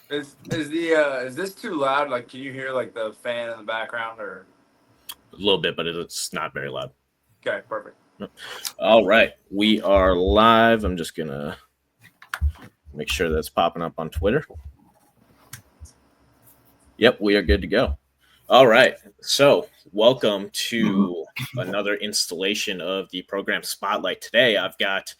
Is this too loud? Like, can you hear like the fan in the background? Or A little bit, but it's not very loud. okay, perfect. All right, we are live. I'm just gonna make sure that's popping up on Twitter. Yep, we are good to go. All right, so welcome to another installation of the program Spotlight. Today, I've got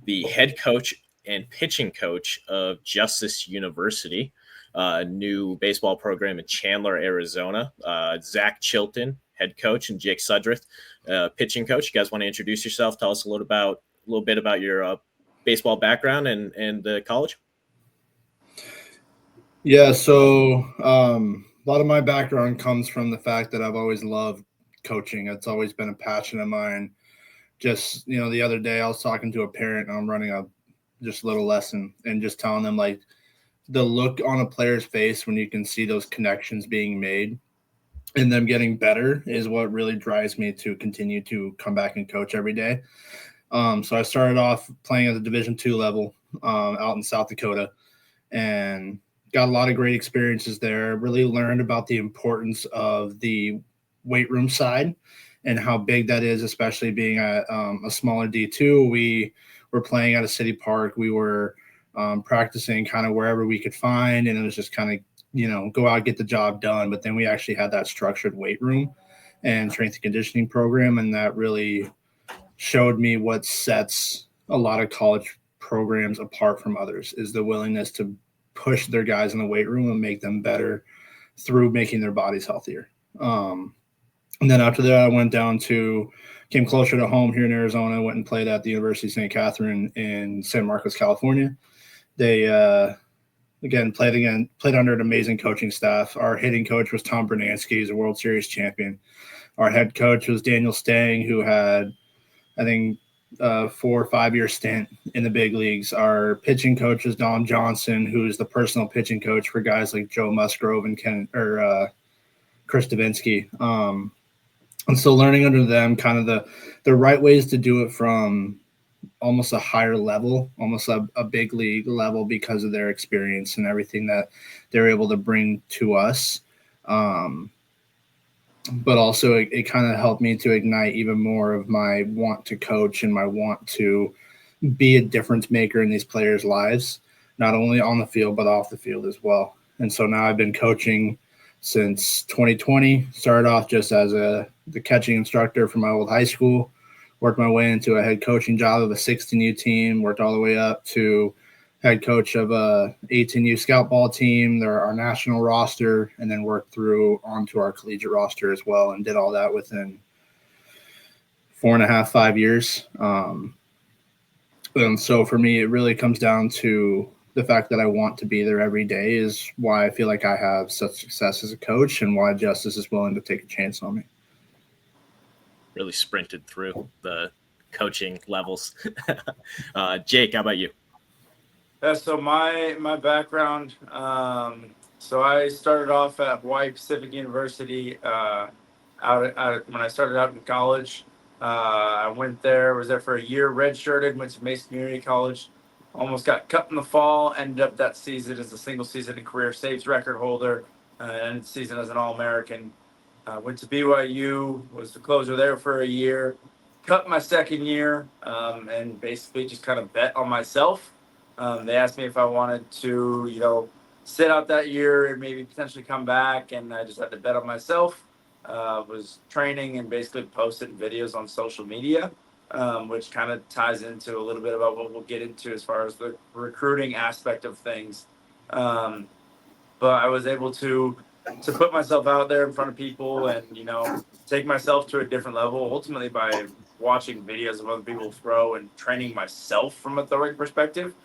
the head coach and pitching coach of Justice University, a new baseball program in Chandler, Arizona. Zack Chilton, head coach, and Jake Suddreth, pitching coach. You guys want to introduce yourself? Tell us a little bit about your baseball background and the college. Yeah, so a lot of my background comes from the fact that I've always loved coaching. It's always been a passion of mine. Just, the other day I was talking to a parent and I'm running a just little lesson and just telling them like the look on a player's face when you can see those connections being made and them getting better is what really drives me to continue to come back and coach every day. So I started off playing at the Division II level out in South Dakota and got a lot of great experiences there. Really learned about the importance of the weight room side and how big that is, especially being a smaller D2. We were playing at a city park. We were practicing kind of wherever we could find, and it was just kind of, go out, get the job done. But then we actually had that structured weight room and strength and conditioning program, and that really showed me what sets a lot of college programs apart from others is the willingness to push their guys in the weight room and make them better through making their bodies healthier. And then after that, I came closer to home here in Arizona, went and played at the University of St. Catherine in San Marcos, California. They, played under an amazing coaching staff. Our hitting coach was Tom Bernansky. He's a World Series champion. Our head coach was Daniel Stang, who had, I think, 4 or 5 year stint in the big leagues. Our pitching coach is Dom Johnson, who is the personal pitching coach for guys like Joe Musgrove and Chris Davinsky. And so learning under them kind of the right ways to do it from almost a higher level, almost a big league level because of their experience and everything that they're able to bring to us. But also it kind of helped me to ignite even more of my want to coach and my want to be a difference maker in these players' lives, not only on the field, but off the field as well. And so now I've been coaching since 2020, started off just as the catching instructor for my old high school, worked my way into a head coaching job of a 16U team, worked all the way up to head coach of a 18U scout ball team, our national roster, and then worked through onto our collegiate roster as well, and did all that within 4.5, 5 years. And so for me, it really comes down to the fact that I want to be there every day is why I feel like I have such success as a coach and why Justice is willing to take a chance on me. Really sprinted through the coaching levels. Jake, how about you? Yeah. So my background. So I started off at Hawaii Pacific University. When I started out in college, I went there. Was there for a year. Redshirted. Went to Mason Community College. Almost got cut in the fall. Ended up that season as a single season in career saves record holder. Ended the season as an All-American. Went to BYU. Was the closer there for a year. Cut my second year, and basically just kind of bet on myself. They asked me if I wanted to, sit out that year and maybe potentially come back, and I just had to bet on myself. Was training and basically posted videos on social media, which kind of ties into a little bit about what we'll get into as far as the recruiting aspect of things. But I was able to put myself out there in front of people and take myself to a different level, ultimately by watching videos of other people throw and training myself from a throwing perspective.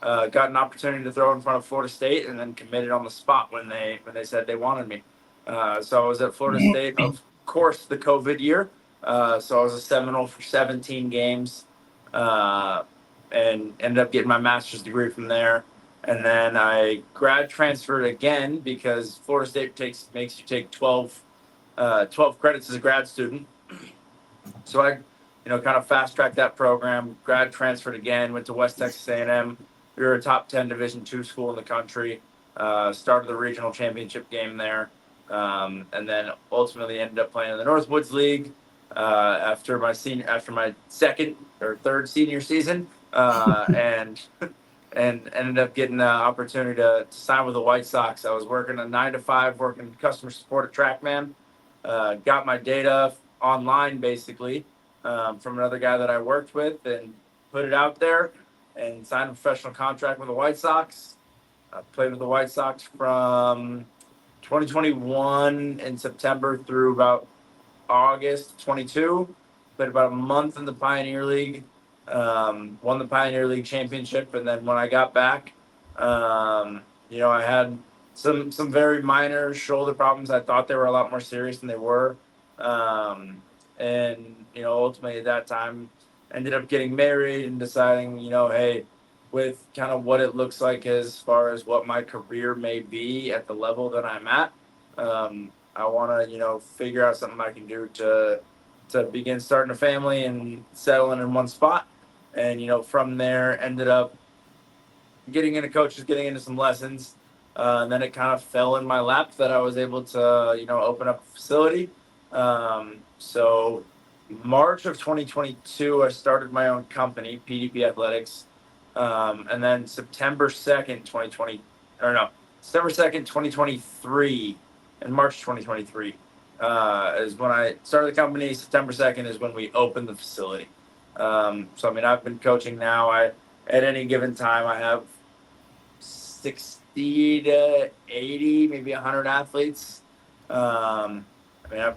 Got an opportunity to throw in front of Florida State and then committed on the spot when they said they wanted me. So I was at Florida State, of course, the COVID year. So I was a Seminole for 17 games and ended up getting my master's degree from there. And then I grad transferred again because Florida State makes you take 12 credits as a grad student. So I, kind of fast tracked that program. Grad transferred again. Went to West Texas A&M. We were a top 10 Division II school in the country. started the regional championship game there, and then ultimately ended up playing in the Northwoods League after my second or third senior season, and ended up getting the opportunity to sign with the White Sox. I was working a 9 to 5, working customer support at TrackMan. Got my data online basically from another guy that I worked with, and put it out there and signed a professional contract with the White Sox. I played with the White Sox from 2021 in September through about August 22. Played about a month in the Pioneer League. Won the Pioneer League championship, and then when I got back, I had some very minor shoulder problems. I thought they were a lot more serious than they were, and ultimately at that time, ended up getting married and deciding, hey, with kind of what it looks like as far as what my career may be at the level that I'm at, I want to figure out something I can do to begin starting a family and settling in one spot. And from there ended up getting into coaches, getting into some lessons, and then it kind of fell in my lap that I was able to open up a facility. So March of 2022, I started my own company, PDP Athletics, and then September 2nd, 2023, and March 2023 is when I started the company. September 2nd is when we opened the facility. So I've been coaching now. At any given time, I have 60 to 80, maybe 100 athletes. I've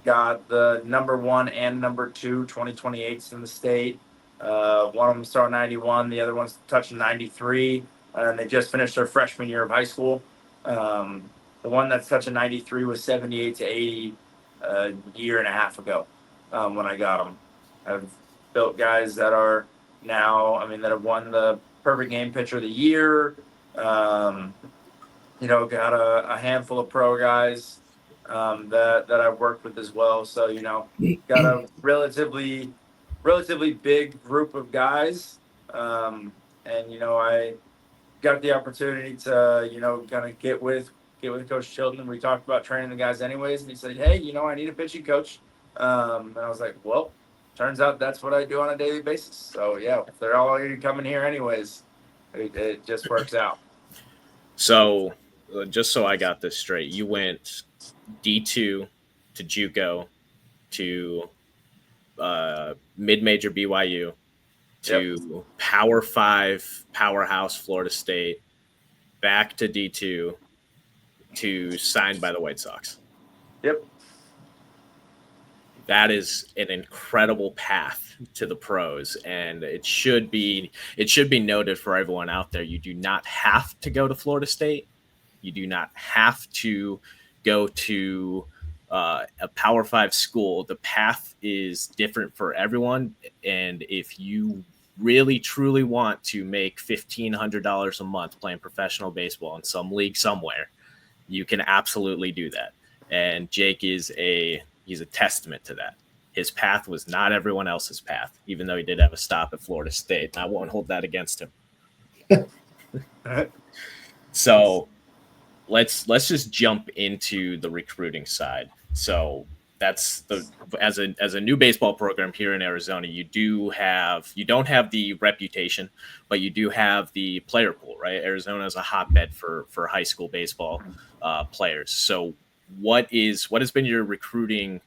got the number 1 and number 2 2028s in the state. One of them started 91, the other one's touching 93, and they just finished their freshman year of high school. The one that's touching 93 was 78 to 80 a year and a half ago when I got them. I've built guys that are now, that have won the perfect game pitcher of the year. Got a handful of pro guys that I've worked with as well. So, got a relatively big group of guys. I got the opportunity to, kind of get with Coach Chilton. We talked about training the guys anyways. And he said, hey, I need a pitching coach. And I was like, well, turns out that's what I do on a daily basis. So, yeah, if they're all already coming here anyways, it just works out. So, just so I got this straight, you went D2 to JUCO to mid-major BYU to Power 5 powerhouse Florida State, back to D2 to signed by the White Sox. Yep. That is an incredible path to the pros, and it should be noted for everyone out there. You do not have to go to Florida State. You do not have to go to a Power 5 school. The path is different for everyone, and if you really truly want to make $1,500 a month playing professional baseball in some league somewhere, you can absolutely do that. And Jake he's a testament to that. His path was not everyone else's path, even though he did have a stop at Florida State. And I won't hold that against him. So let's just jump into the recruiting side. So that's as a new baseball program here in Arizona, you don't have the reputation, but you do have the player pool, right? Arizona is a hotbed for high school baseball players. So what has been your recruiting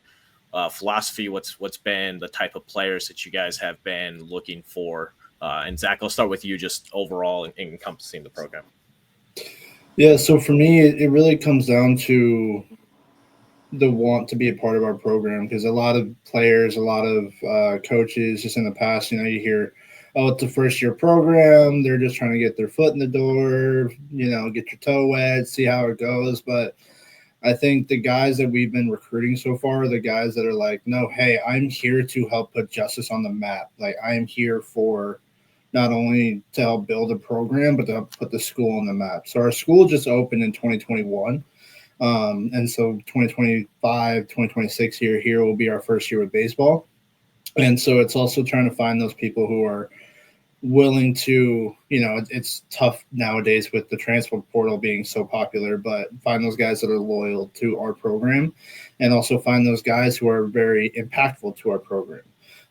philosophy? What's been the type of players that you guys have been looking for? And Zach, I'll start with you, just overall encompassing the program. Yeah, so for me, it really comes down to the want to be a part of our program, because a lot of players, a lot of coaches just in the past, you hear, oh, it's a first-year program. They're just trying to get their foot in the door, get your toe wet, see how it goes. But I think the guys that we've been recruiting so far are the guys that are like, no, hey, I'm here to help put justice on the map. Like, I am here for not only to help build a program, but to help put the school on the map. So our school just opened in 2021. And so 2025, 2026 here will be our first year with baseball. And so it's also trying to find those people who are willing to, it's tough nowadays with the transfer portal being so popular, but find those guys that are loyal to our program and also find those guys who are very impactful to our program.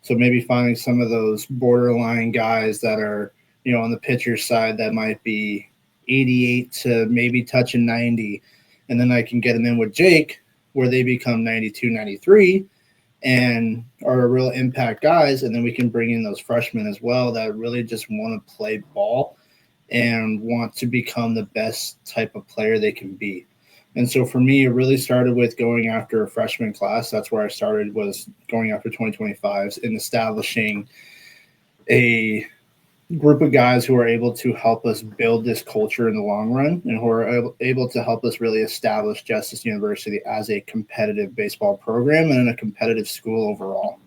So maybe finding some of those borderline guys that are, on the pitcher side that might be 88 to maybe touching 90. And then I can get them in with Jake where they become 92, 93 and are real impact guys. And then we can bring in those freshmen as well that really just want to play ball and want to become the best type of player they can be. And so for me, it really started with going after a freshman class. That's where I started, was going after 2025s and establishing a group of guys who are able to help us build this culture in the long run and who are able to help us really establish Justice University as a competitive baseball program and a competitive school overall.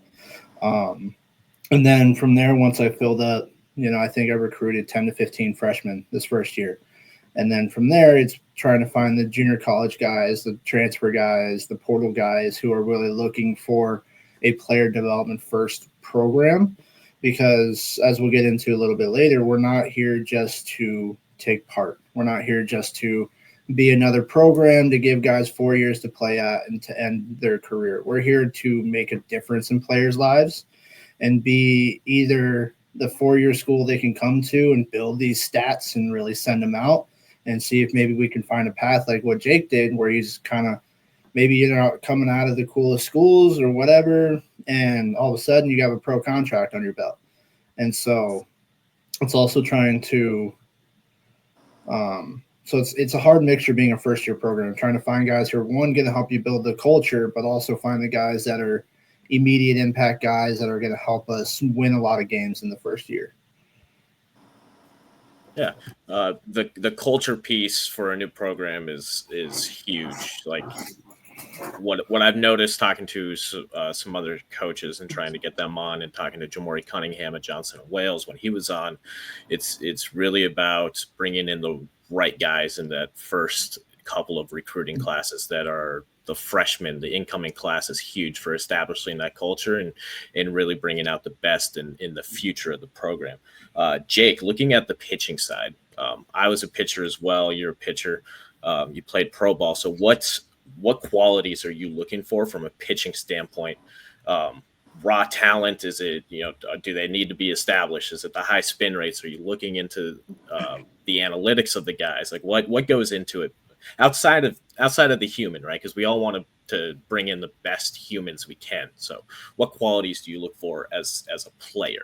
And then from there, once I filled up, I think I recruited 10 to 15 freshmen this first year. And then from there, it's trying to find the junior college guys, the transfer guys, the portal guys who are really looking for a player development first program. Because as we'll get into a little bit later, we're not here just to take part. We're not here just to be another program to give guys 4 years to play at and to end their career. We're here to make a difference in players' lives and be either the 4-year school they can come to and build these stats and really send them out and see if maybe we can find a path like what Jake did, where he's kind of maybe coming out of the coolest schools or whatever, and all of a sudden you have a pro contract on your belt. And so it's also trying to so it's a hard mixture being a first-year program, trying to find guys who are, one, going to help you build the culture, but also find the guys that are immediate impact guys that are going to help us win a lot of games in the first year. Yeah, the culture piece for a new program is huge. Like what I've noticed talking to some other coaches and trying to get them on, and talking to Jamori Cunningham at Johnson and Wales when he was on, it's really about bringing in the right guys in that first couple of recruiting classes that are the freshmen. The incoming class is huge for establishing that culture and really bringing out the best in the future of the program. Jake, looking at the pitching side, I was a pitcher as well. You're a pitcher. You played pro ball. So what qualities are you looking for from a pitching standpoint? Raw talent? Is it, do they need to be established? Is it the high spin rates? Are you looking into the analytics of the guys? Like what goes into it outside of the human, right? Because we all want to bring in the best humans we can. So what qualities do you look for as a player?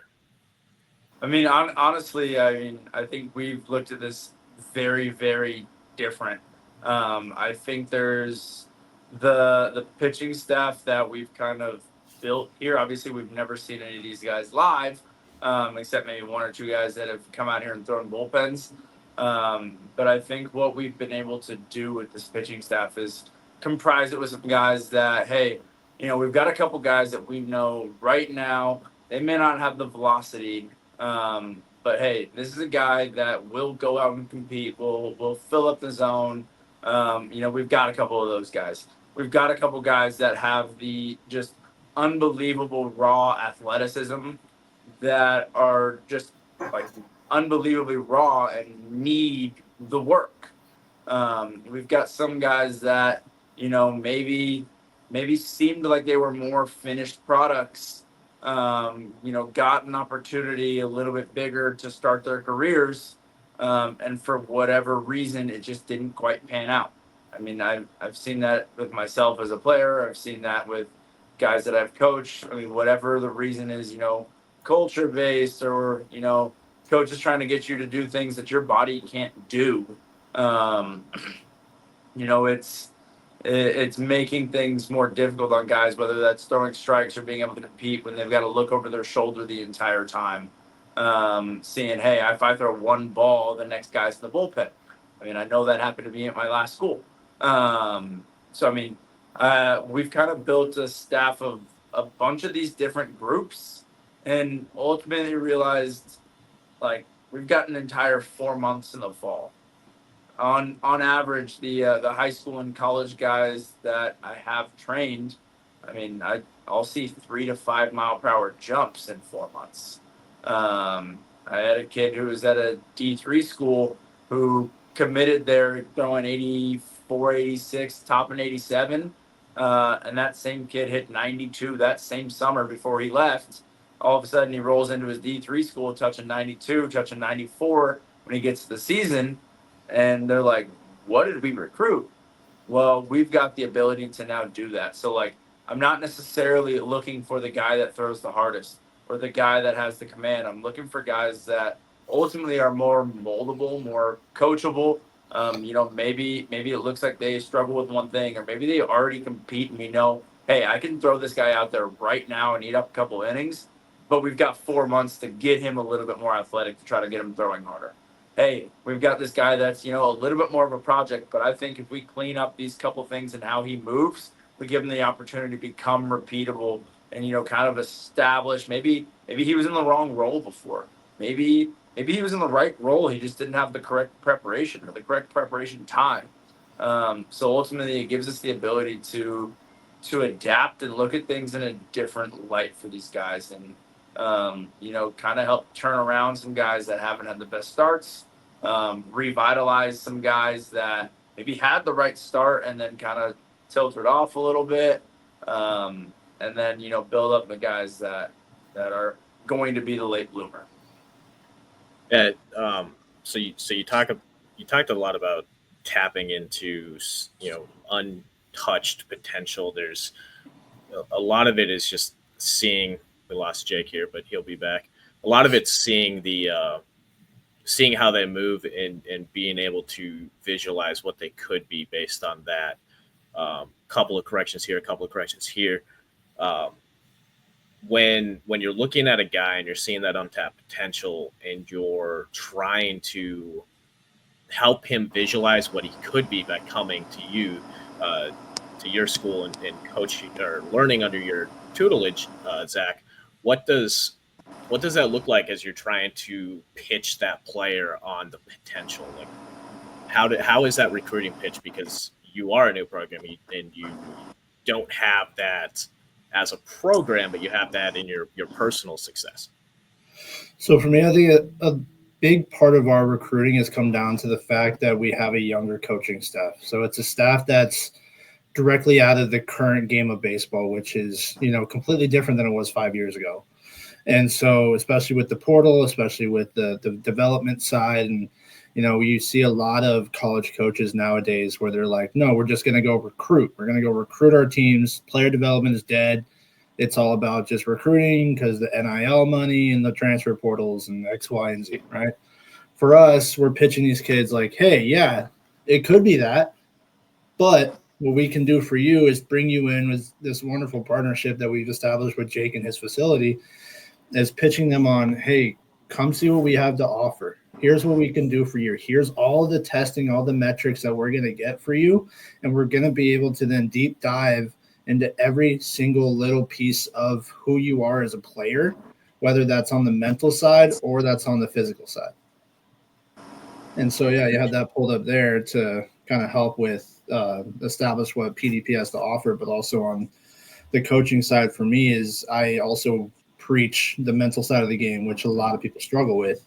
I mean, honestly, I think we've looked at this very, very different. I think there's the pitching staff that we've kind of built here. Obviously, we've never seen any of these guys live, except maybe one or two guys that have come out here and thrown bullpens. But I think what we've been able to do with this pitching staff is comprise it with some guys that, hey, we've got a couple guys that we know right now. They may not have the velocity, but hey, this is a guy that will go out and compete. Will fill up the zone. We've got a couple of those guys. We've got a couple guys that have the just unbelievable raw athleticism that are just like unbelievably raw and need the work. We've got some guys that maybe seemed like they were more finished products. Got an opportunity a little bit bigger to start their careers, and for whatever reason, it just didn't quite pan out. I mean, I've seen that with myself as a player. I've seen that with guys that I've coached. I mean, whatever the reason is, culture based, or coach is trying to get you to do things that your body can't do. It's making things more difficult on guys, whether that's throwing strikes or being able to compete when they've got to look over their shoulder the entire time. Seeing, hey, if I throw one ball, the next guy's in the bullpen. I mean, I know that happened to me at my last school. We've kind of built a staff of a bunch of these different groups, and ultimately realized, like, we've got an entire 4 months in the fall. On average, the high school and college guys that I have trained, I mean, I'll see 3 to 5 mile per hour jumps in 4 months. I had a kid who was at a D3 school who committed there throwing 84, 86, topping 87. And that same kid hit 92 that same summer before he left. All of a sudden, he rolls into his D3 school, touching 92, touching 94 when he gets to the season. And they're like, what did we recruit? Well, we've got the ability to now do that. So, like, I'm not necessarily looking for the guy that throws the hardest or the guy that has the command. I'm looking for guys that ultimately are more moldable, more coachable. Maybe it looks like they struggle with one thing, or maybe they already compete, and we know, hey, I can throw this guy out there right now and eat up a couple innings, but we've got 4 months to get him a little bit more athletic to try to get him throwing harder. Hey, we've got this guy that's, a little bit more of a project, but I think if we clean up these couple things and how he moves, we give him the opportunity to become repeatable and, kind of establish. Maybe he was in the wrong role before. Maybe he was in the right role. He just didn't have the correct preparation or the correct preparation time. So ultimately, it gives us the ability to adapt and look at things in a different light for these guys, and kind of help turn around some guys that haven't had the best starts, revitalize some guys that maybe had the right start and then kind of tilted off a little bit, and then build up the guys that are going to be the late bloomer. Yeah. So you talked a lot about tapping into untouched potential. There's a lot of it is just seeing. We lost Jake here, but he'll be back. A lot of it's seeing seeing how they move and being able to visualize what they could be based on that. Couple of corrections here, a couple of corrections here. When you're looking at a guy and you're seeing that untapped potential and you're trying to help him visualize what he could be by coming to you, to your school and coaching or learning under your tutelage, Zach, what does that look like as you're trying to pitch that player on the potential? Like, how is that recruiting pitch? Because you are a new program and you don't have that as a program, but you have that in your personal success. So for me, I think a big part of our recruiting has come down to the fact that we have a younger coaching staff. So it's a staff that's directly out of the current game of baseball, which is, completely different than it was 5 years ago. And so, especially with the portal, especially with the development side, and, you see a lot of college coaches nowadays where they're like, no, we're just going to go recruit. We're going to go recruit our teams. Player development is dead. It's all about just recruiting because the NIL money and the transfer portals and X, Y, and Z, right? For us, we're pitching these kids like, hey, yeah, it could be that, but what we can do for you is bring you in with this wonderful partnership that we've established with Jake and his facility, is pitching them on, hey, come see what we have to offer. Here's what we can do for you. Here's all the testing, all the metrics that we're going to get for you. And we're going to be able to then deep dive into every single little piece of who you are as a player, whether that's on the mental side or that's on the physical side. And so, yeah, you have that pulled up there to kind of help with establish what PDP has to offer, but also on the coaching side for me is I also preach the mental side of the game, which a lot of people struggle with.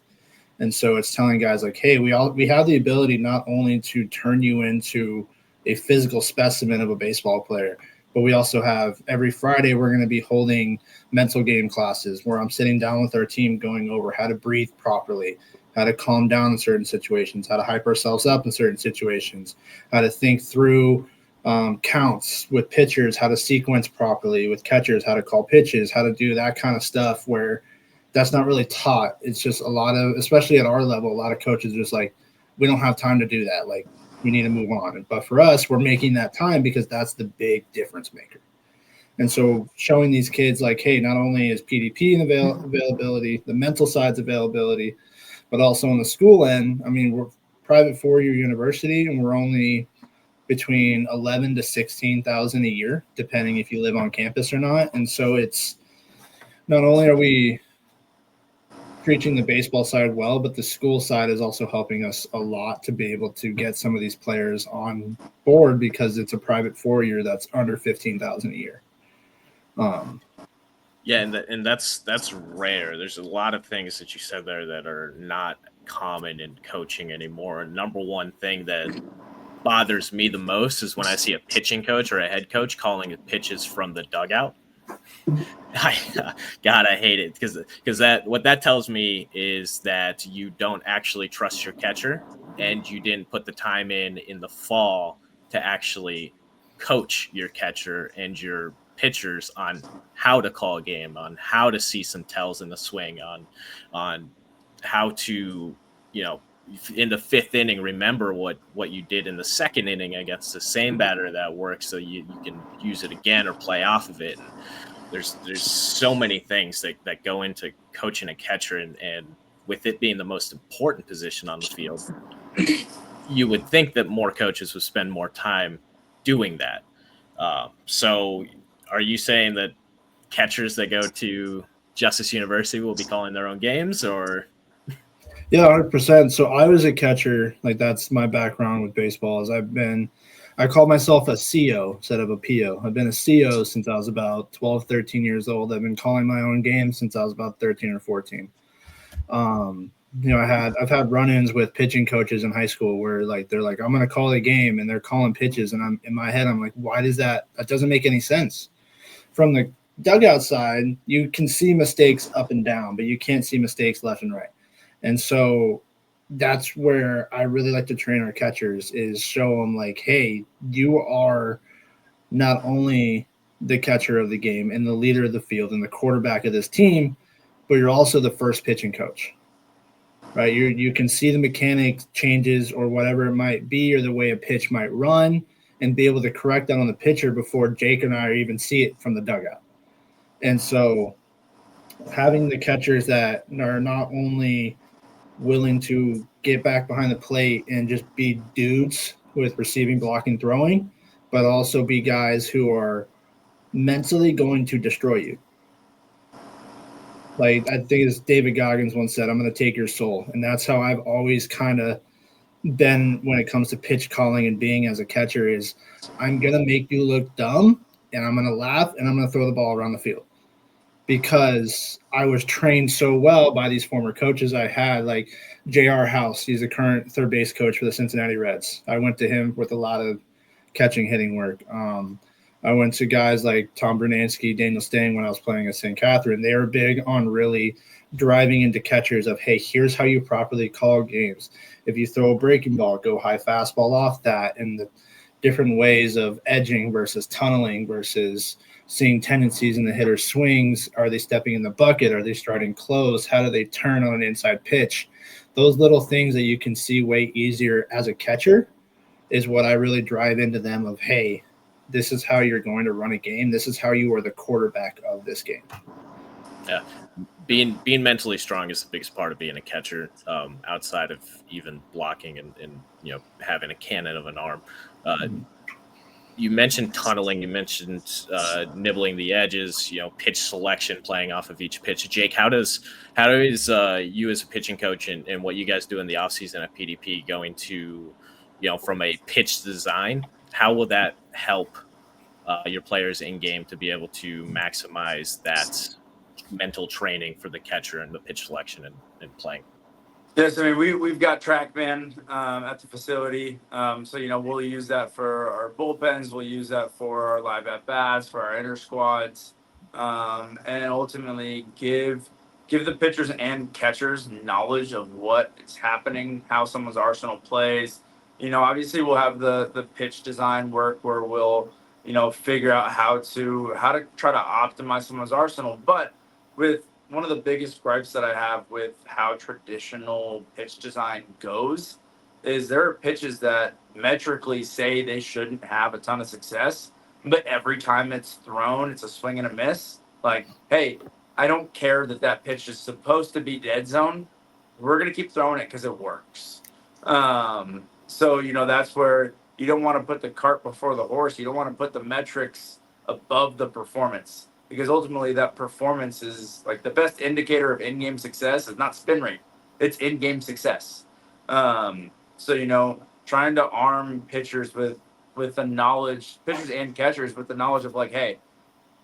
And so it's telling guys like, hey, we have the ability not only to turn you into a physical specimen of a baseball player, but we also have every Friday we're going to be holding mental game classes where I'm sitting down with our team going over how to breathe properly, how to calm down in certain situations, how to hype ourselves up in certain situations, how to think through counts with pitchers, how to sequence properly with catchers, how to call pitches, how to do that kind of stuff where that's not really taught. It's just a lot of, especially at our level, a lot of coaches are just like, we don't have time to do that. Like, we need to move on. But for us, we're making that time because that's the big difference maker. And so showing these kids like, hey, not only is PDP availability, the mental side's availability, but also on the school end, I mean, we're private four-year university, and we're only between 11 to 16,000 a year, depending if you live on campus or not. And so it's not only are we preaching the baseball side well, but the school side is also helping us a lot to be able to get some of these players on board because it's a private 4 year that's under 15,000 a year. Yeah, and that's rare. There's a lot of things that you said there that are not common in coaching anymore. Number one thing that bothers me the most is when I see a pitching coach or a head coach calling pitches from the dugout. I, God, I hate it because that what that tells me is that you don't actually trust your catcher and you didn't put the time in the fall to actually coach your catcher and your pitchers on how to call a game, on how to see some tells in the swing, on how to, you know, in the fifth inning, remember what you did in the second inning against the same batter that works, so you can use it again or play off of it. And there's so many things that go into coaching a catcher, and with it being the most important position on the field, you would think that more coaches would spend more time doing that. So are you saying that catchers that go to Justice University will be calling their own games, or Yeah, 100%. So I was a catcher. Like that's my background with baseball. I call myself a CO instead of a PO. I've been a CO since I was about 12, 13 years old. I've been calling my own games since I was about 13 or 14. I've had run-ins with pitching coaches in high school where like they're like, I'm gonna call a game and they're calling pitches, and I'm in my head, I'm like, why does that doesn't make any sense. From the dugout side, you can see mistakes up and down, but you can't see mistakes left and right. And so that's where I really like to train our catchers is show them like, hey, you are not only the catcher of the game and the leader of the field and the quarterback of this team, but you're also the first pitching coach, right? You can see the mechanics changes or whatever it might be or the way a pitch might run and be able to correct that on the pitcher before Jake and I even see it from the dugout. And so having the catchers that are not only willing to get back behind the plate and just be dudes with receiving, blocking, throwing, but also be guys who are mentally going to destroy you. Like I think as David Goggins once said, I'm going to take your soul. And that's how I've always kind of been when it comes to pitch calling and being as a catcher is I'm going to make you look dumb and I'm going to laugh and I'm going to throw the ball around the field. Because I was trained so well by these former coaches I had, like J.R. House. He's the current third base coach for the Cincinnati Reds. I went to him with a lot of catching, hitting work. I went to guys like Tom Brunansky, Daniel Stang when I was playing at St. Catherine. They were big on really driving into catchers of, hey, here's how you properly call games. If you throw a breaking ball, go high fastball off that, and the different ways of edging versus tunneling versus – seeing tendencies in the hitter's swings. Are they stepping in the bucket? Are they starting close? How do they turn on an inside pitch? Those little things that you can see way easier as a catcher is what I really drive into them of, hey, this is how you're going to run a game. This is how you are the quarterback of this game. yeah, being mentally strong is the biggest part of being a catcher, outside of even blocking and having a cannon of an arm. You mentioned tunneling. You mentioned nibbling the edges. Pitch selection, playing off of each pitch. Jake, how does you as a pitching coach and what you guys do in the offseason at PDP going to, from a pitch design? How will that help your players in game to be able to maximize that mental training for the catcher and the pitch selection and playing? Yes, I mean we've got TrackMan at the facility, so we'll use that for our bullpens. We'll use that for our live at bats, for our inter squads, and ultimately give the pitchers and catchers knowledge of what is happening, how someone's arsenal plays. Obviously we'll have the pitch design work where we'll figure out how to try to optimize someone's arsenal, but with one of the biggest gripes that I have with how traditional pitch design goes is there are pitches that metrically say they shouldn't have a ton of success, but every time it's thrown, it's a swing and a miss. Like, hey, I don't care that pitch is supposed to be dead zone. We're going to keep throwing it because it works. So that's where you don't want to put the cart before the horse. You don't want to put the metrics above the performance. Because ultimately that performance is like the best indicator of in-game success is not spin rate. It's in-game success. So, trying to arm pitchers with the knowledge, pitchers and catchers with the knowledge of like, hey,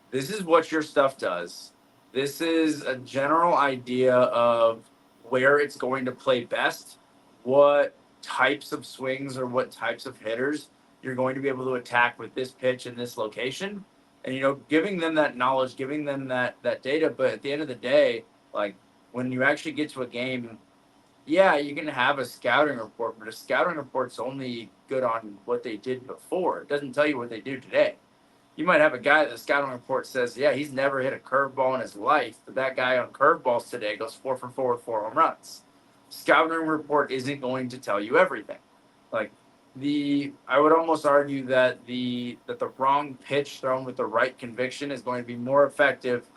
this is what your stuff does. this is a general idea of where it's going to play best, what types of swings or what types of hitters you're going to be able to attack with this pitch in this location. And giving them that knowledge, giving them that data. But at the end of the day, like when you actually get to a game, yeah, you can have a scouting report, but a scouting report's only good on what they did before. It doesn't tell you what they do today. You might have a guy that the scouting report says, yeah, he's never hit a curveball in his life, but that guy on curveballs today goes 4 for 4 with 4 home runs. Scouting report isn't going to tell you everything. Like I would almost argue that the wrong pitch thrown with the right conviction is going to be more effective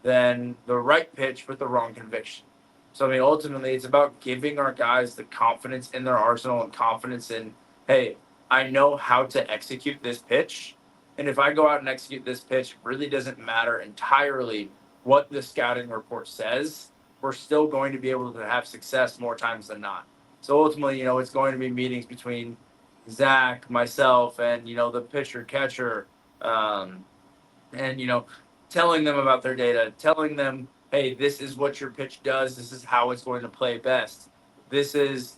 than the right pitch with the wrong conviction. So I mean, ultimately, it's about giving our guys the confidence in their arsenal and confidence in, hey, I know how to execute this pitch, and if I go out and execute this pitch, it really doesn't matter entirely what the scouting report says. We're still going to be able to have success more times than not. So ultimately, it's going to be meetings between Zack, myself, and the pitcher catcher, and telling them about their data, telling them, hey, this is what your pitch does, this is how it's going to play best. This is,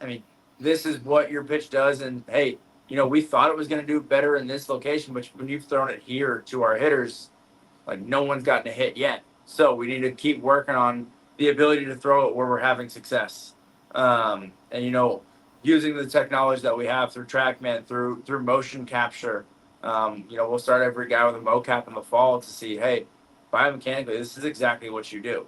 I mean, this is what your pitch does, and hey, we thought it was going to do better in this location, but when you've thrown it here to our hitters, like no one's gotten a hit yet. So we need to keep working on the ability to throw it where we're having success. And using the technology that we have through TrackMan, through motion capture. We'll start every guy with a mocap in the fall to see, hey, biomechanically, this is exactly what you do.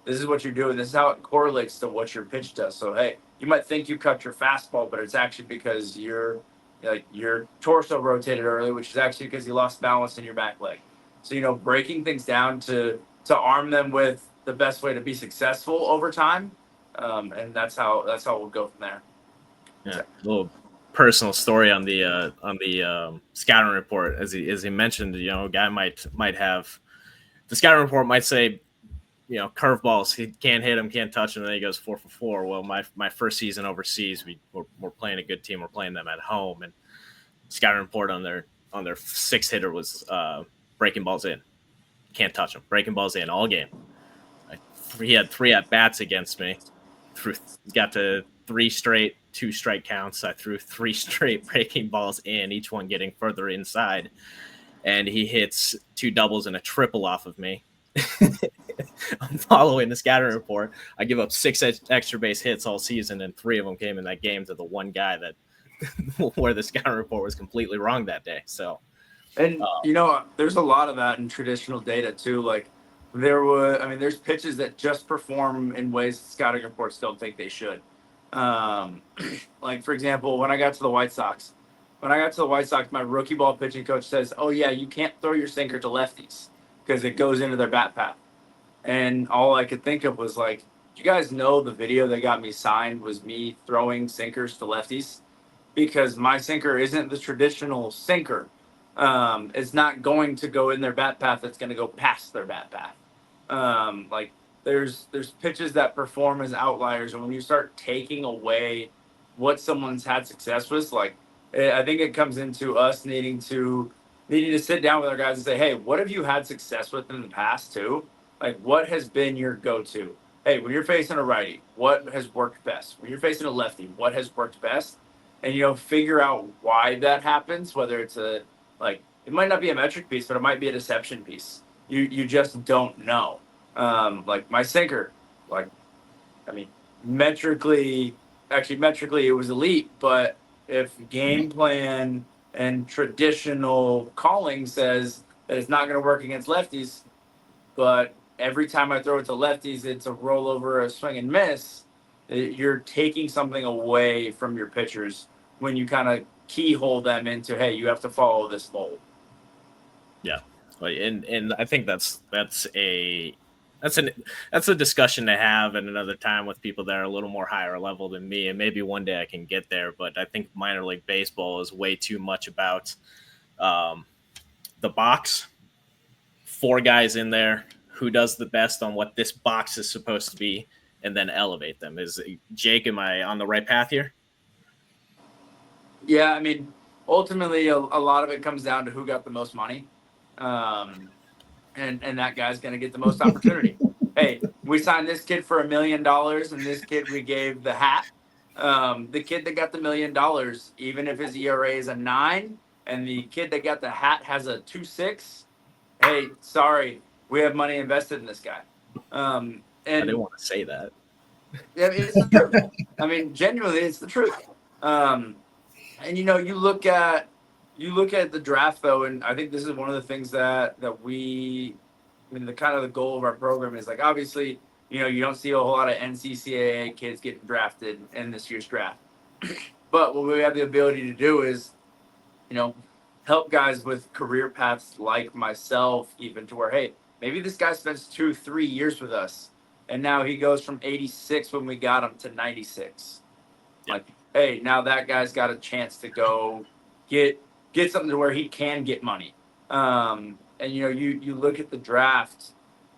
This is what you're doing. This is how it correlates to what your pitch does. So hey, you might think you cut your fastball, but it's actually because your torso rotated early, which is actually because you lost balance in your back leg. So breaking things down to arm them with the best way to be successful over time, and that's how we'll go from there. Yeah, a little personal story on the scouting report, as he mentioned. A guy might have the scouting report might say, curveballs, he can't hit him, can't touch him, and then he goes 4 for 4. Well, my first season overseas, we're playing a good team, we're playing them at home, and scouting report on their sixth hitter was breaking balls in, can't touch him, breaking balls in all game. He had 3 at bats against me, got to 3 straight 2-strike counts. I threw 3 straight breaking balls in, each one getting further inside, and he hits 2 doubles and a triple off of me. I'm following the scouting report. I give up 6 extra base hits all season, and 3 of them came in that game to the one guy that where the scouting report was completely wrong that day. So, and there's a lot of that in traditional data too. Like there's pitches that just perform in ways scouting reports don't think they should. Like for example, when I got to the White Sox, my rookie ball pitching coach says, "Oh yeah, you can't throw your sinker to lefties because it goes into their bat path." And all I could think of was like, "You guys know the video that got me signed was me throwing sinkers to lefties because my sinker isn't the traditional sinker. It's not going to go in their bat path. It's going to go past their bat path. Like there's pitches that perform as outliers, and when you start taking away what someone's had success with, like I think it comes into us needing to sit down with our guys and say, hey, what have you had success with in the past too? Like what has been your go-to? Hey, when you're facing a righty, what has worked best? When you're facing a lefty, what has worked best? And figure out why that happens, whether it's it might not be a metric piece, but it might be a deception piece. You just don't know. Like my sinker, metrically it was elite, but if game plan and traditional calling says that it's not going to work against lefties, but every time I throw it to lefties, it's a rollover, a swing and miss, you're taking something away from your pitchers when you kind of keyhole them into, hey, you have to follow this mold. Yeah, and I think that's a discussion to have at another time with people that are a little more higher level than me, and maybe one day I can get there. But I think minor league baseball is way too much about the box, 4 guys in there, who does the best on what this box is supposed to be, and then elevate them. Is Jake, am I on the right path here? Yeah, I mean, ultimately, a lot of it comes down to who got the most money. And and that guy's going to get the most opportunity. Hey, we signed this kid for $1 million, and this kid we gave the hat. The kid that got the $1 million, even if his ERA is a 9, and the kid that got the hat has a 2.6, hey, sorry, we have money invested in this guy. I And didn't want to say that. it's the truth. I mean, genuinely, it's the truth. And you look at the draft though, and I think this is one of the things that we, I mean, the kind of the goal of our program is like, obviously, you don't see a whole lot of NCCAA kids getting drafted in this year's draft, but what we have the ability to do is, help guys with career paths like myself, even to where, hey, maybe this guy spends 2-3 years with us, and now he goes from 86 when we got him to 96. Yeah. Like, hey, now that guy's got a chance to go get something to where he can get money. And you look at the draft,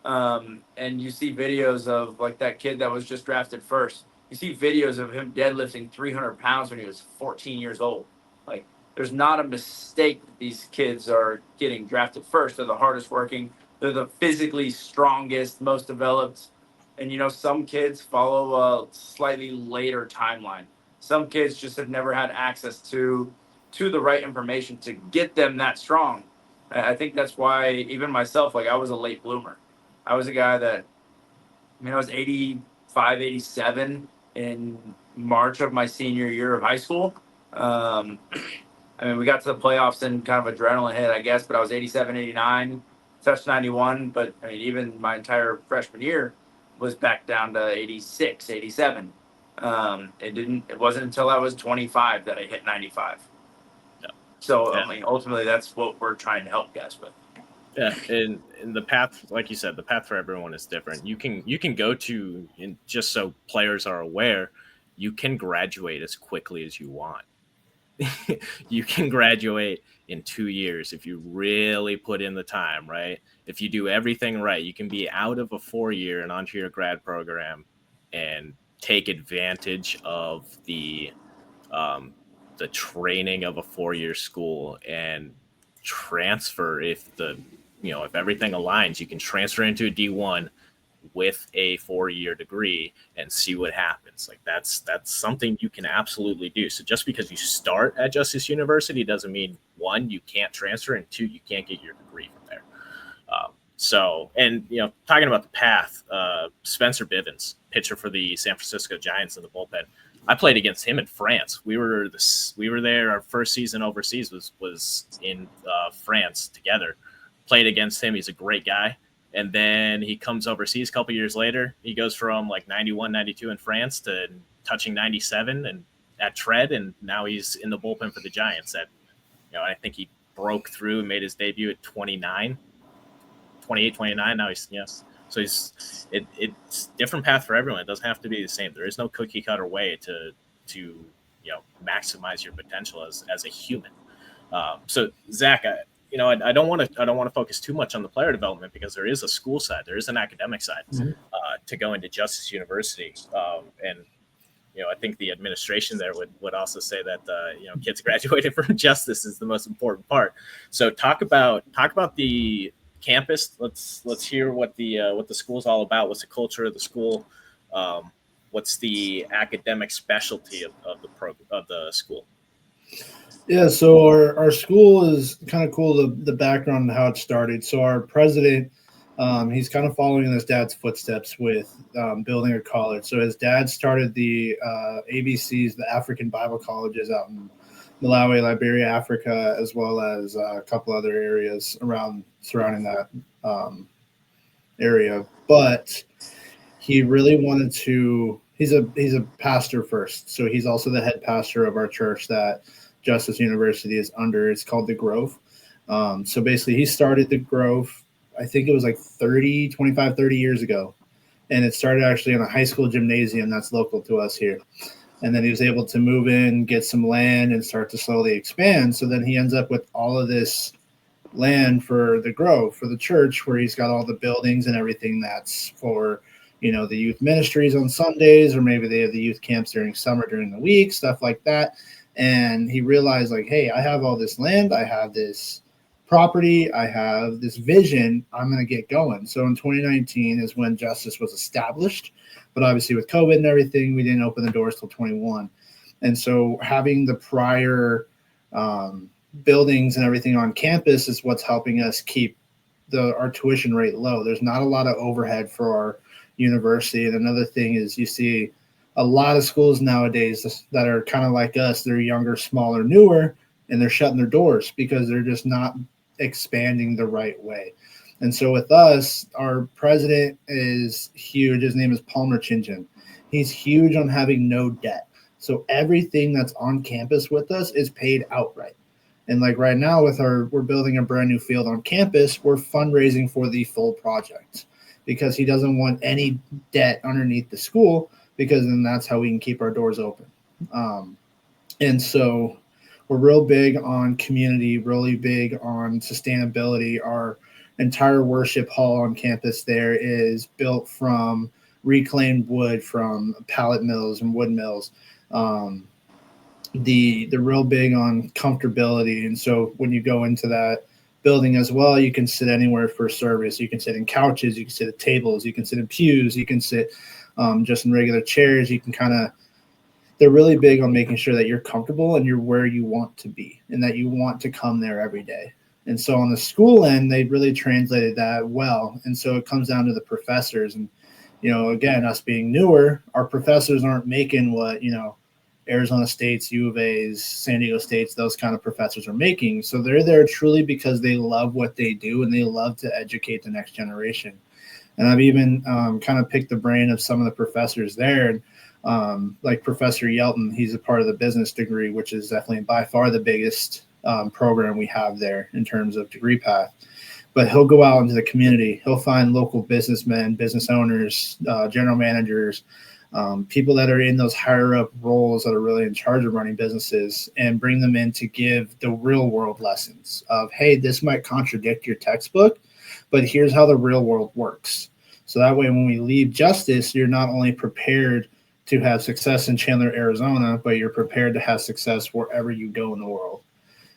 and you see videos of like that kid that was just drafted first. You see videos of him deadlifting 300 pounds when he was 14 years old. Like, there's not a mistake that these kids are getting drafted first. They're the hardest working. They're the physically strongest, most developed. And some kids follow a slightly later timeline. Some kids just have never had access to the right information to get them that strong. I think that's why even myself, like, I was a late bloomer. I was a guy that, I was 85, 87 in March of my senior year of high school. We got to the playoffs in kind of adrenaline hit, I guess, but I was 87, 89, touched 91. But even my entire freshman year was back down to 86, 87. It wasn't until I was 25 that I hit 95. Yeah. So, Yeah. ultimately, that's what we're trying to help guys with. Yeah, and the path, like you said, the path for everyone is different. You can go to, and just so players are aware, you can graduate as quickly as you want. You can graduate in 2 years if you really put in the time, right? If you do everything right, you can be out of a 4-year and onto your grad program and take advantage of the training of a 4-year school and transfer if everything aligns. You can transfer into a D1 with a 4-year degree and see what happens. Like, that's something you can absolutely do. So just because you start at Justice University doesn't mean, 1, you can't transfer, and 2, you can't get your degree from there. Talking about the path, Spencer Bivens, pitcher for the San Francisco Giants in the bullpen, I played against him in France. We were there. Our first season overseas was in France together. Played against him. He's a great guy. And then he comes overseas a couple years later. He goes from like 91, 92 in France to touching 97 and at Tread, and now he's in the bullpen for the Giants. I think he broke through and made his debut at 28, 29. Now so it's different path for everyone. It doesn't have to be the same. There is no cookie cutter way to maximize your potential as a human. So Zach, I don't want to focus too much on the player development, because there is a school side, there is an academic side to go into Justice University, and I think the administration there would also say that kids graduated from Justice is the most important part. So talk about the campus. Let's hear what the school's all about. What's the culture of the school? What's the academic specialty of the school? Yeah, so our school is kind of cool, the background and how it started. So our president, he's kind of following in his dad's footsteps with building a college. So his dad started the ABCs, the African Bible colleges out in Malawi, Liberia, Africa, as well as a couple other areas surrounding that area. But he really wanted to. He's a pastor first, so he's also the head pastor of our church that Justice University is under. It's called the Grove. So basically, he started the Grove, I think it was like 30 years ago. And it started actually in a high school gymnasium that's local to us here. And then he was able to move in, get some land, and start to slowly expand. So then he ends up with all of this land for the Grove, for the church, where he's got all the buildings and everything that's for, the youth ministries on Sundays, or maybe they have the youth camps during summer, during the week, stuff like that. And he realized, like, hey, I have all this land, I have this property, I have this vision, I'm going to get going. So in 2019 is when Justice was established, but obviously with COVID and everything, we didn't open the doors till 21. And so having the prior buildings and everything on campus is what's helping us keep our tuition rate low. There's not a lot of overhead for our university. And another thing is you see a lot of schools nowadays that are kind of like us. They're younger, smaller, newer, and they're shutting their doors because they're just not expanding the right way. And so with us, our president is huge. His name is Palmer Chinchen. He's huge on having no debt. So everything that's on campus with us is paid outright. And like right now we're building a brand new field on campus, we're fundraising for the full project because he doesn't want any debt underneath the school, because then that's how we can keep our doors open. And so we're real big on community, really big on sustainability. Our entire worship hall on campus there is built from reclaimed wood from pallet mills and wood mills. The real big on comfortability. And so when you go into that building as well, you can sit anywhere for service. You can sit in couches, you can sit at tables, you can sit in pews, you can sit just in regular chairs. You can they're really big on making sure that you're comfortable and you're where you want to be and that you want to come there every day. And so on the school end, they really translated that well. And so it comes down to the professors. And, again, us being newer, our professors aren't making what, Arizona State's, U of A's, San Diego State's, those kind of professors are making. So they're there truly because they love what they do and they love to educate the next generation. And I've even kind of picked the brain of some of the professors there. Like Professor Yelton, he's a part of the business degree, which is definitely by far the biggest program we have there in terms of degree path. But he'll go out into the community. He'll find local businessmen, business owners, general managers, people that are in those higher up roles that are really in charge of running businesses, and bring them in to give the real world lessons of, hey, this might contradict your textbook, but here's how the real world works. So that way, when we leave Justice, you're not only prepared to have success in Chandler, Arizona, but you're prepared to have success wherever you go in the world.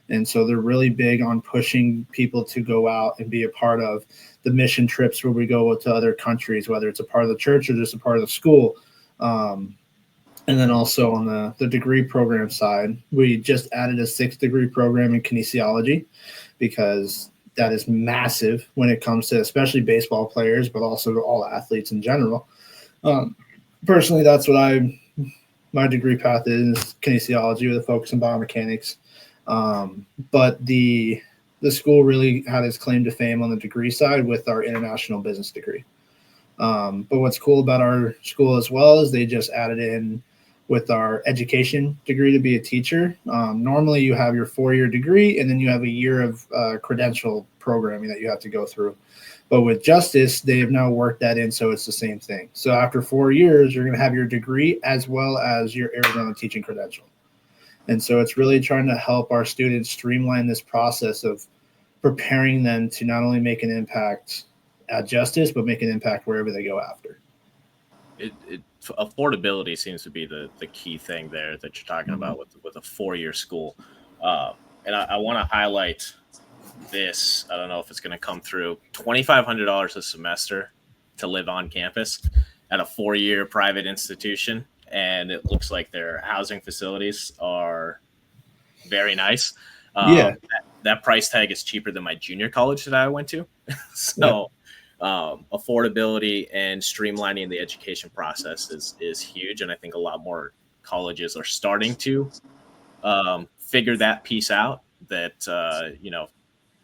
And so they're really big on pushing people to go out and be a part of the mission trips where we go to other countries, whether it's a part of the church or just a part of the school. And then also on the degree program side, we just added a 6th degree program in kinesiology because that is massive when it comes to especially baseball players, but also to all athletes in general. Personally, that's what my degree path is kinesiology with a focus on biomechanics. But the school really had its claim to fame on the degree side with our international business degree. But what's cool about our school as well is they just added in with our education degree to be a teacher. Normally you have your 4-year degree and then you have a year of credential programming that you have to go through. But with Justice, they have now worked that in, so it's the same thing. So after 4 years, you're going to have your degree as well as your Arizona teaching credential. And so it's really trying to help our students streamline this process of preparing them to not only make an impact at Justice, but make an impact wherever they go after. Affordability seems to be the key thing there that you're talking about with a 4-year school. And I want to highlight this. I don't know if it's going to come through. $2,500 a semester to live on campus at a 4-year private institution. And it looks like their housing facilities are very nice. That price tag is cheaper than my junior college that I went to. So affordability and streamlining the education process is huge. And I think a lot more colleges are starting to figure that piece out, that,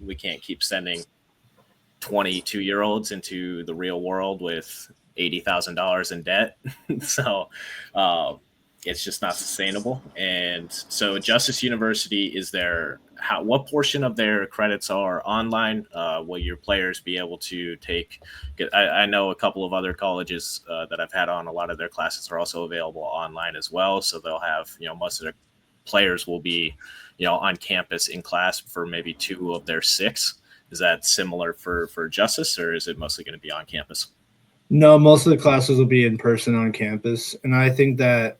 we can't keep sending 22-year-olds into the real world with $80,000 in debt. So it's just not sustainable. And so Justice University is what portion of their credits are online? Will your players be able to I know a couple of other colleges that I've had on, a lot of their classes are also available online as well. So they'll have, most of their players will be, on campus in class for maybe 2 of their 6. Is that similar for Justice, or is it mostly going to be on campus? No, most of the classes will be in person on campus. And I think that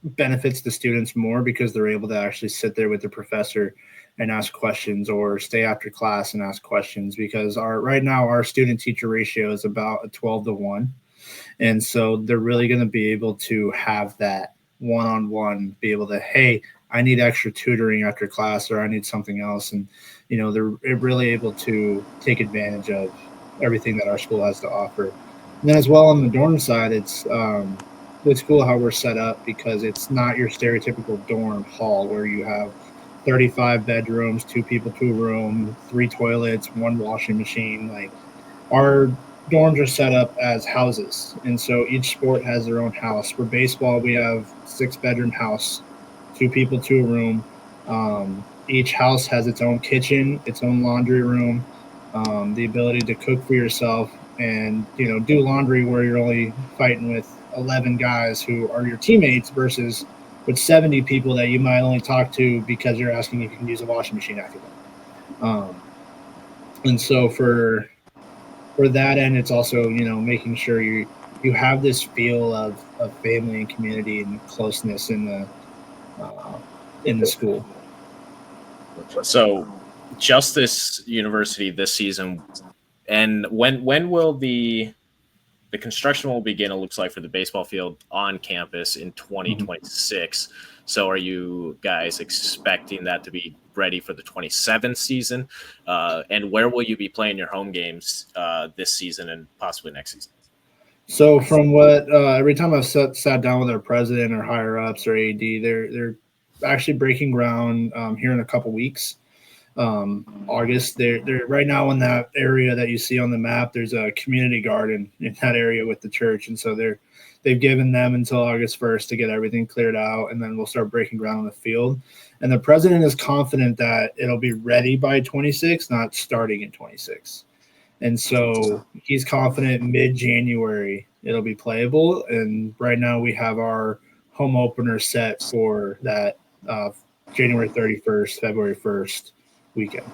benefits the students more because they're able to actually sit there with the professor and ask questions, or stay after class and ask questions, because right now our student teacher ratio is about a 12-1. And so they're really going to be able to have that one-on-one, be able to, hey, I need extra tutoring after class, or I need something else. And, they're really able to take advantage of everything that our school has to offer. And then as well on the dorm side, it's cool how we're set up, because it's not your stereotypical dorm hall where you have 35 bedrooms, 2 people to a room, 3 toilets, 1 washing machine. Like, our dorms are set up as houses, and so each sport has their own house. For baseball, we have 6-bedroom house, 2 people to a room. Each house has its own kitchen, its own laundry room, the ability to cook for yourself, and do laundry where you're only fighting with 11 guys who are your teammates, versus with 70 people that you might only talk to because you're asking if you can use a washing machine after them. And so for that end, it's also making sure you have this feel of family and community and closeness in the school. So, Justice University this season, and when will the construction will begin? It looks like for the baseball field on campus in 2026. So, are you guys expecting that to be ready for the 27th season? And where will you be playing your home games this season and possibly next season? So, from what every time I've sat down with our president or higher ups or AD, they're actually breaking ground here in a couple weeks. August. They're right now in that area that you see on the map. There's a community garden in that area with the church, and so they've given them until August 1st to get everything cleared out, and then we'll start breaking ground on the field. And the president is confident that it'll be ready by 26, not starting in 26. And so he's confident mid-January it'll be playable. And right now we have our home opener set for that January 31st, February 1st weekend.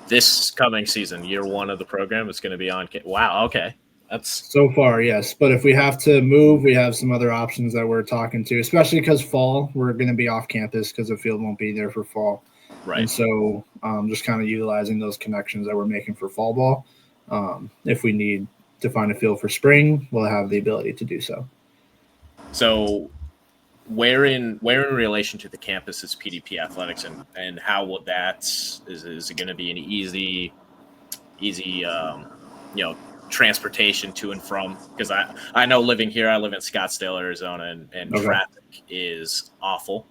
This coming season, year 1 of the program, is going to be on. Wow. Okay. That's so far, yes. But if we have to move, we have some other options that we're talking to, especially because fall, we're going to be off campus because the field won't be there for fall. right. And so just kind of utilizing those connections that we're making for fall ball. If we need to find a field for spring, we'll have the ability to do so. So where in relation to the campus is PDP athletics, and how will that is it going to be an easy transportation to and from? Because I know living here, I live in Scottsdale, Arizona, and Okay. traffic is awful.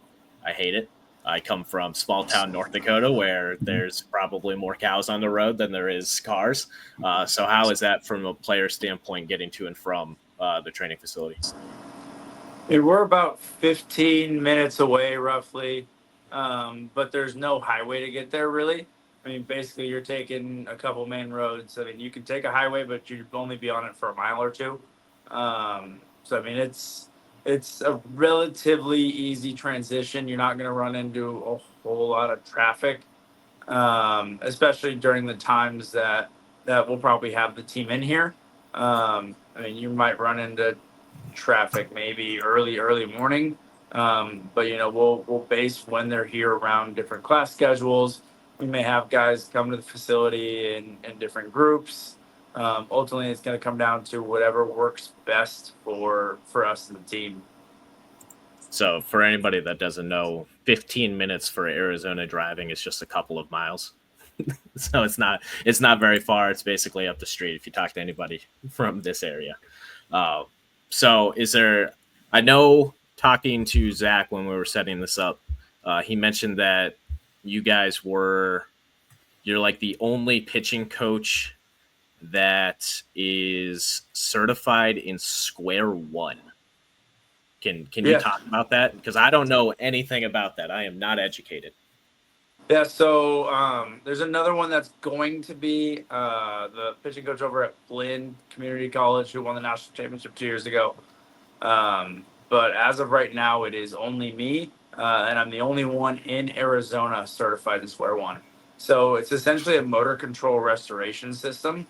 I hate it. I come from small town North Dakota, where there's probably more cows on the road than there is cars. So how is that from a player standpoint, getting to and from the training facility? We're about 15 minutes away, roughly, but there's no highway to get there, really. I mean, basically, you're taking a couple main roads. I mean, you can take a highway, but you'd only be on it for a mile or two. So, I mean, it's a relatively easy transition. You're not going to run into a whole lot of traffic, especially during the times that we'll probably have the team in here. I mean, you might run into traffic maybe early morning, but we'll base when they're here around different class schedules. We may have guys come to the facility in different groups. Ultimately, it's going to come down to whatever works best for us and the team. So for anybody that doesn't know, 15 minutes for Arizona driving is just a couple of miles. So it's not very far. It's basically up the street if you talk to anybody from this area. So I know, talking to Zack when we were setting this up, he mentioned that you're like the only pitching coach that is certified in Square One. Can you talk about that? Because I don't know anything about that. I am not educated. Yeah, so there's another one that's going to be the pitching coach over at Flynn Community College, who won the national championship 2 years ago. But as of right now, it is only me, and I'm the only one in Arizona certified in Square One. So it's essentially a motor control restoration system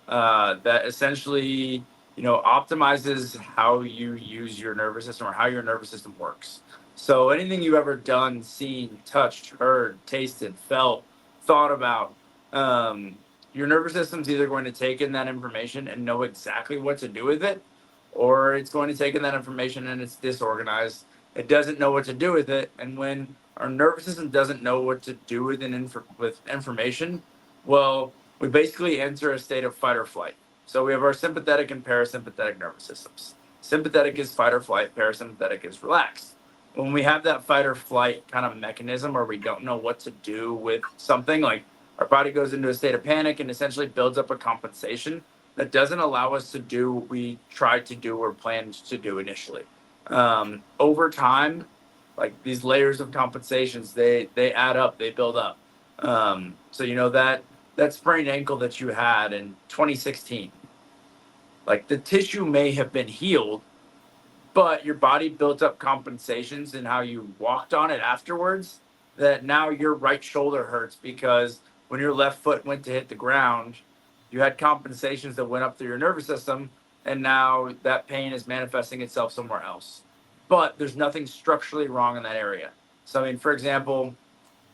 that essentially optimizes how you use your nervous system or how your nervous system works. So anything you've ever done, seen, touched, heard, tasted, felt, thought about, um, your nervous system's either going to take in that information and know exactly what to do with it, or it's going to take in that information and it's disorganized. It doesn't know what to do with it, and when our nervous system doesn't know what to do with with information, well, we basically enter a state of fight or flight. So we have our sympathetic and parasympathetic nervous systems. Sympathetic is fight or flight, parasympathetic is relaxed. When we have that fight or flight kind of mechanism where we don't know what to do with something, like our body goes into a state of panic and essentially builds up a compensation that doesn't allow us to do what we tried to do or planned to do initially. Over time, like these layers of compensations, they add up, they build up. So that sprained ankle that you had in 2016, like the tissue may have been healed, but your body built up compensations in how you walked on it afterwards, that now your right shoulder hurts because when your left foot went to hit the ground, you had compensations that went up through your nervous system, and now that pain is manifesting itself somewhere else. But there's nothing structurally wrong in that area. So, I mean, for example,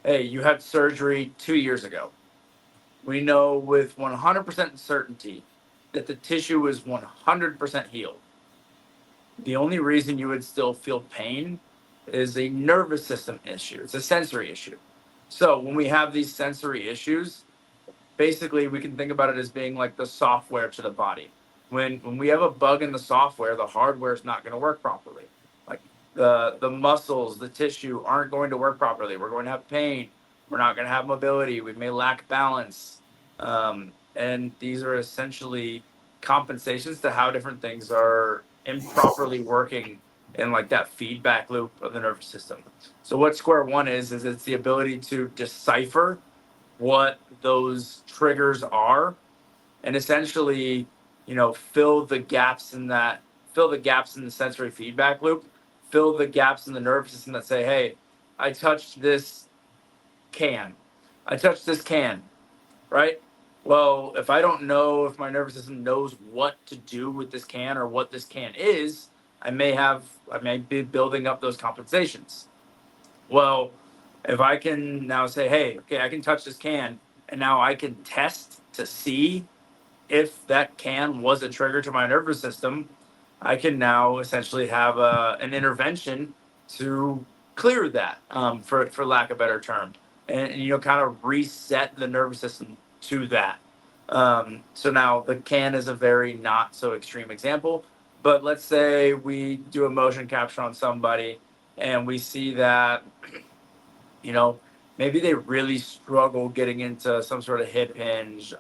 hey, you had surgery 2 years ago. We know with 100% certainty that the tissue is 100% healed. The only reason you would still feel pain is a nervous system issue. It's a sensory issue. So when we have these sensory issues, basically we can think about it as being like the software to the body. When we have a bug in the software, the hardware is not going to work properly. Like the muscles, the tissue aren't going to work properly. We're going to have pain. We're not going to have mobility. We may lack balance. And these are essentially compensations to how different things are improperly working in like that feedback loop of the nervous system. So what square one is it's the ability to decipher what those triggers are and essentially, fill the gaps in the sensory feedback loop, fill the gaps in the nervous system that say, hey, I touched this can. I touched this can, right? Well, if I don't know if my nervous system knows what to do with this can or what this can is, I may be building up those compensations. Well, if I can now say, hey, okay, I can touch this can, and now I can test to see if that can was a trigger to my nervous system, I can now essentially have an intervention to clear that, for lack of a better term, and kind of reset the nervous system to that. So now the can is a very not so extreme example, but let's say we do a motion capture on somebody and we see that, maybe they really struggle getting into some sort of hip hinge,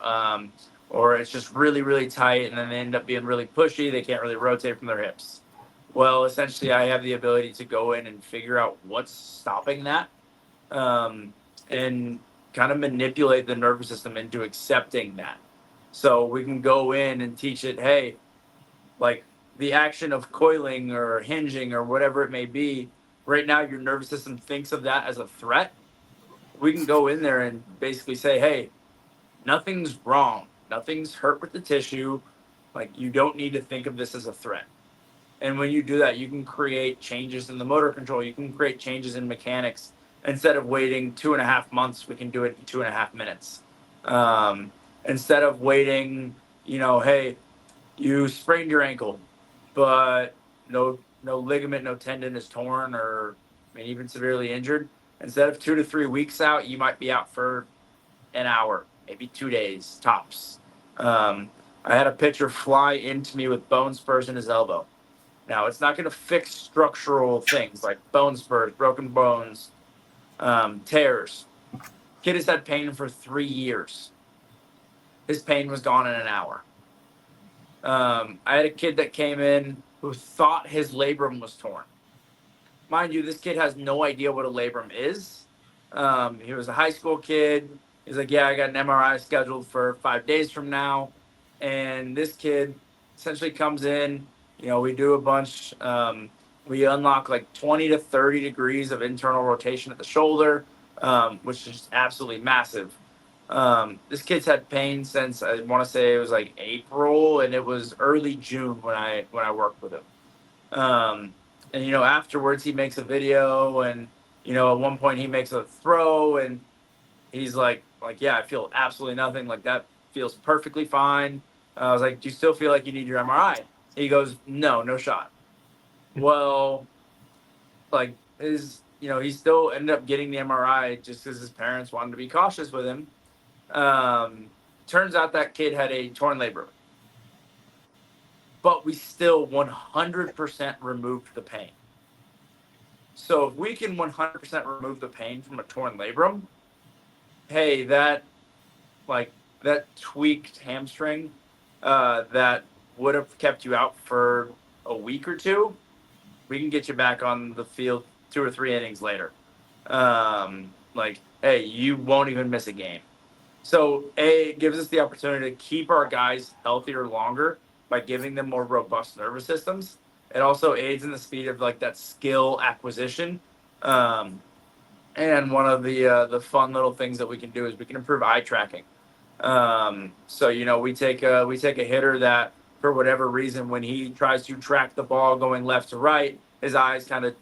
or it's just really, really tight and then they end up being really pushy. They can't really rotate from their hips. Well, essentially, I have the ability to go in and figure out what's stopping that, and kind of manipulate the nervous system into accepting that. So we can go in and teach it, hey, like the action of coiling or hinging or whatever it may be. Right now, your nervous system thinks of that as a threat. We can go in there and basically say, hey, nothing's wrong. Nothing's hurt with the tissue. Like, you don't need to think of this as a threat. And when you do that, you can create changes in the motor control. You can create changes in mechanics. Instead of waiting 2.5 months, we can do it in 2.5 minutes. Instead of waiting, hey, you sprained your ankle, but no ligament, no tendon is torn or even severely injured. Instead of 2 to 3 weeks out, you might be out for an hour, maybe 2 days tops. I had a pitcher fly into me with bone spurs in his elbow. Now, it's not going to fix structural things like bone spurs, broken bones, tears. Kid has had pain for 3 years. His pain was gone in an hour. I had a kid that came in who thought his labrum was torn. Mind you, this kid has no idea what a labrum is. He was a high school kid. He's like, yeah, I got an MRI scheduled for 5 days from now. And this kid essentially comes in, we do a bunch. We unlock like 20 to 30 degrees of internal rotation at the shoulder, which is absolutely massive. This kid's had pain since I want to say it was like April, and it was early June when I worked with him. And afterwards he makes a video, and at one point he makes a throw, and he's like, yeah, I feel absolutely nothing. Like that feels perfectly fine. I was like, do you still feel like you need your MRI? He goes, no, no shot. Well, like he still ended up getting the MRI just because his parents wanted to be cautious with him. Um, Turns out that kid had a torn labrum, but we still 100% removed the pain. So if we can 100% remove the pain from a torn labrum, hey, that tweaked hamstring that would have kept you out for a week or two, we can get you back on the field 2 or 3 innings later. Hey, you won't even miss a game. So it gives us the opportunity to keep our guys healthier longer by giving them more robust nervous systems. It also aids in the speed of like that skill acquisition. Um, and one of the fun little things that we can do is we can improve eye tracking. So we take a hitter that for whatever reason when he tries to track the ball going left to right, his eyes kind of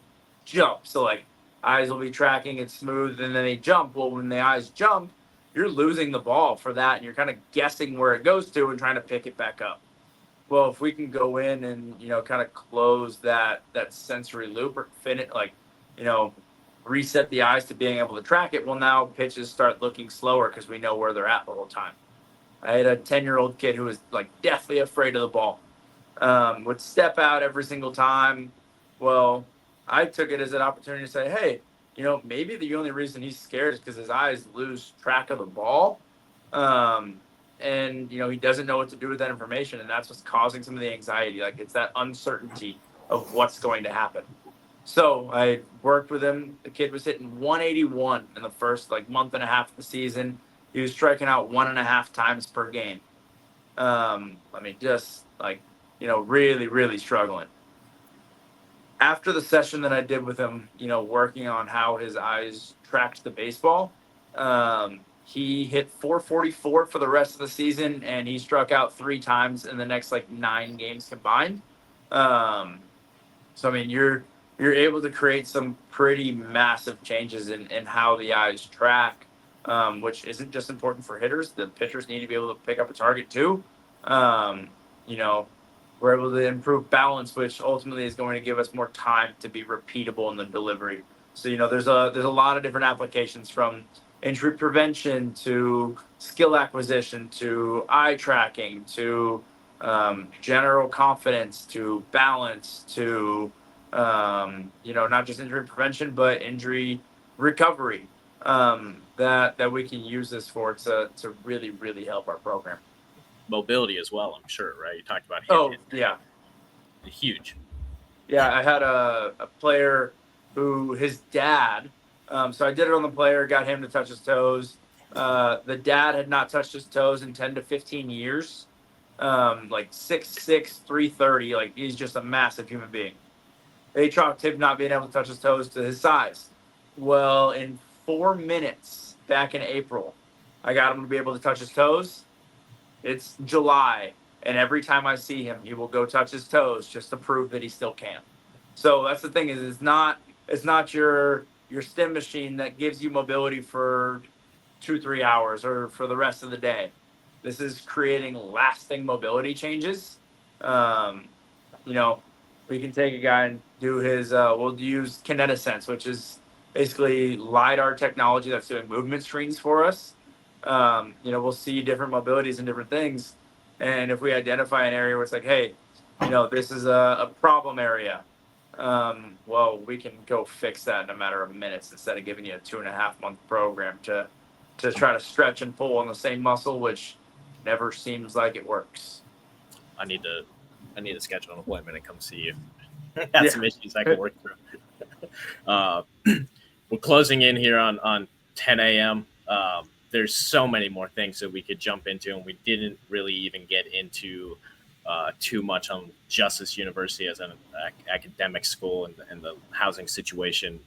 jump. So like eyes will be tracking it smooth and then they jump. Well, when the eyes jump, you're losing the ball for that, and you're kind of guessing where it goes to and trying to pick it back up. Well, if we can go in and kind of close that sensory loop or you know reset the eyes to being able to track it, well, now pitches start looking slower because we know where they're at the whole time. I had a 10-year-old kid who was like deathly afraid of the ball, would step out every single time. Well, I took it as an opportunity to say, hey, maybe the only reason he's scared is because his eyes lose track of the ball. Um, and, he doesn't know what to do with that information. And that's what's causing some of the anxiety. Like it's that uncertainty of what's going to happen. So I worked with him. The kid was hitting 181 in the first like month and a half of the season. He was striking out 1.5 times per game. Just like, really, really struggling. After the session that I did with him, working on how his eyes tracked the baseball, he hit 444 for the rest of the season, and he struck out 3 times in the next like 9 games combined. Um, you're able to create some pretty massive changes in how the eyes track, which isn't just important for hitters. The pitchers need to be able to pick up a target too. Um, you know, we're able to improve balance, which ultimately is going to give us more time to be repeatable in the delivery. So there's a lot of different applications from injury prevention to skill acquisition to eye tracking to general confidence to balance to not just injury prevention but injury recovery, that we can use this for to really really help our program. Mobility as well, I'm sure, right? You talked about him. Oh yeah, Huge. yeah. I had a player who his dad. So I did it on the player, got him to touch his toes. The dad had not touched his toes in 10 to 15 years. Like 6'6", 330. Like he's just a massive human being. They chalked him not being able to touch his toes to his size. Well, in 4 minutes back in April, I got him to be able to touch his toes. It's July, and every time I see him, he will go touch his toes just to prove that he still can. So that's the thing is it's not your stim machine that gives you mobility for 2-3 hours or for the rest of the day. This is creating lasting mobility changes. Um, you know, we can take a guy and do his. We'll use kinetisense, which is basically lidar technology that's doing movement screens for us. We'll see different mobilities and different things, and if we identify an area where it's like, hey, this is a problem area, well, we can go fix that in a matter of minutes instead of giving you a 2.5 month program to try to stretch and pull on the same muscle, which never seems like it works. I need to schedule an appointment and come see you. Have some issues I can work through. We're closing in here on 10 a.m. There's so many more things that we could jump into, and we didn't really even get into too much on Justice University as an academic school and the housing situation.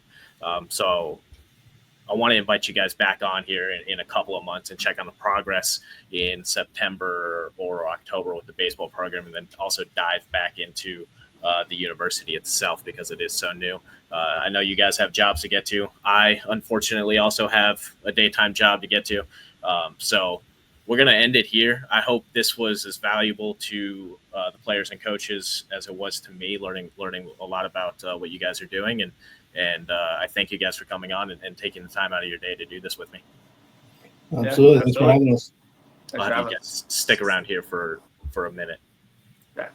So I want to invite you guys back on here in a couple of months and check on the progress in September or October with the baseball program, and then also dive back into the university itself because it is so new. I know you guys have jobs to get to. I unfortunately also have a daytime job to get to. So we're going to end it here. I hope this was as valuable to the players and coaches as it was to me, learning a lot about what you guys are doing. And I thank you guys for coming on and taking the time out of your day to do this with me. Absolutely. Thanks for having us. I'll have you guys stick around here for a minute. Yeah.